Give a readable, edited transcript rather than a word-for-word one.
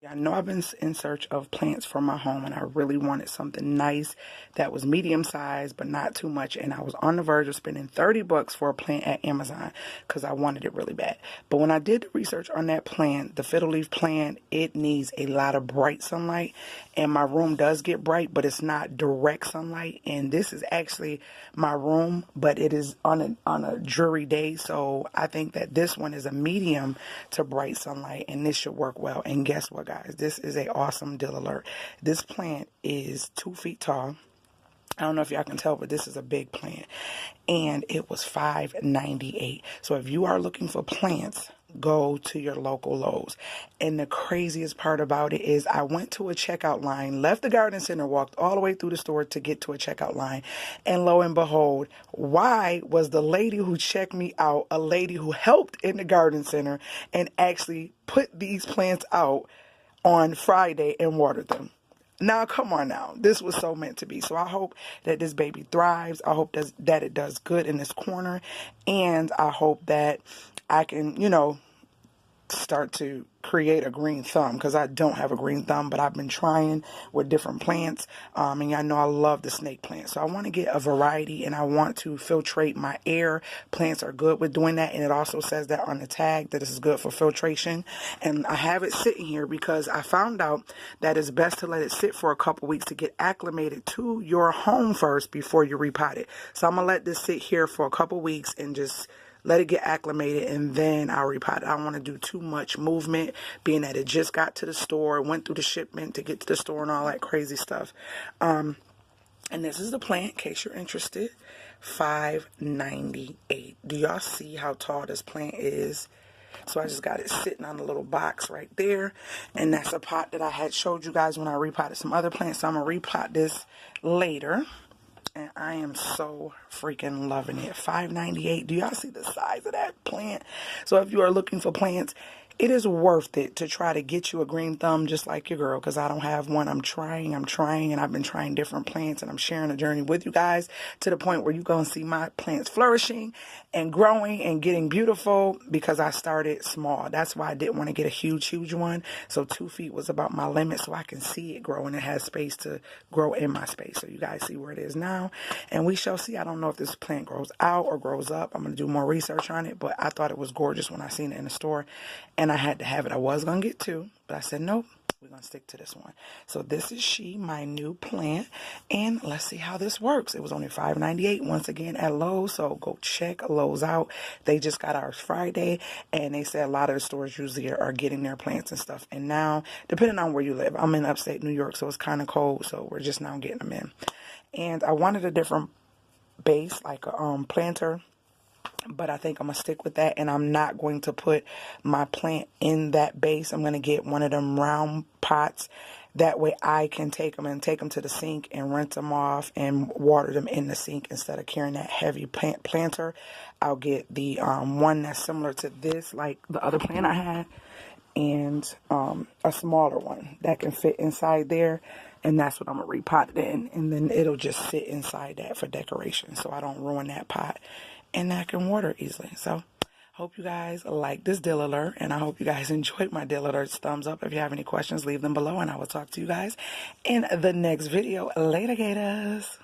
I know I've been in search of plants for my home, and I really wanted something nice that was medium sized but not too much, and I was on the verge of spending 30 bucks for a plant at Amazon because I wanted it really bad. But when I did the research on that plant, the fiddle leaf plant, it needs a lot of bright sunlight, and my room does get bright, but it's not direct sunlight. And this is actually my room, but it is on a dreary day, so I think that this one is a medium to bright sunlight, and this should work well. And guess what, guys? This is a awesome deal alert. This plant is 2 feet tall. I don't know if y'all can tell, but this is a big plant, and it was $5.98. So if you are looking for plants, go to your local Lowe's. And the craziest part about it is I went to a checkout line, left the garden center, walked all the way through the store to get to a checkout line, and lo and behold, why was the lady who checked me out a lady who helped in the garden center and actually put these plants out on Friday and watered them? Now, come on now. This was so meant to be. So I hope that this baby thrives. I hope that it does good in this corner. And I hope that I can, start to create a green thumb, because I don't have a green thumb, but I've been trying with different plants, and y'all know I love the snake plant, so I want to get a variety, and I want to filtrate my air. Plants are good with doing that, and it also says that on the tag that this is good for filtration. And I have it sitting here because I found out that it's best to let it sit for a couple weeks to get acclimated to your home first before you repot it. So I'm gonna let this sit here for a couple weeks and just let it get acclimated, and then I'll repot it. I don't want to do too much movement, being that it just got to the store, went through the shipment to get to the store and all that crazy stuff. And this is the plant, in case you're interested. $5.98. Do y'all see how tall this plant is? So I just got it sitting on a little box right there. And that's a pot that I had showed you guys when I repotted some other plants. So I'm going to repot this later. And I am so freaking loving it. $5.98. Do y'all see the size of that plant? So if you are looking for plants, it is worth it to try to get you a green thumb just like your girl, because I don't have one. I'm trying, and I've been trying different plants, and I'm sharing a journey with you guys to the point where you're going to see my plants flourishing and growing and getting beautiful, because I started small. That's why I didn't want to get a huge one. So 2 feet was about my limit, so I can see it grow, and it has space to grow in my space. So you guys see where it is now, and we shall see. I don't know if this plant grows out or grows up. I'm going to do more research on it, but I thought it was gorgeous when I seen it in the store, and I had to have it. I was going to get 2, but I said, nope, we're going to stick to this one. So this is my new plant, and let's see how this works. It was only $5.98 once again at Lowe's, so go check Lowe's out. They just got ours Friday, and they said a lot of the stores usually are getting their plants and stuff. And now, depending on where you live, I'm in upstate New York, so it's kind of cold, so we're just now getting them in. And I wanted a different base, like a planter, but I think I'm going to stick with that, and I'm not going to put my plant in that base. I'm going to get one of them round pots. That way I can take them to the sink and rinse them off and water them in the sink instead of carrying that heavy planter. I'll get the one that's similar to this, like the other plant I had, and a smaller one that can fit inside there. And that's what I'm going to repot it in, and then it'll just sit inside that for decoration, so I don't ruin that pot, and I can water easily. So hope you guys like this deal alert, and I hope you guys enjoyed my deal alerts. Thumbs up. If you have any questions, leave them below, and I will talk to you guys in the next video. Later, gators.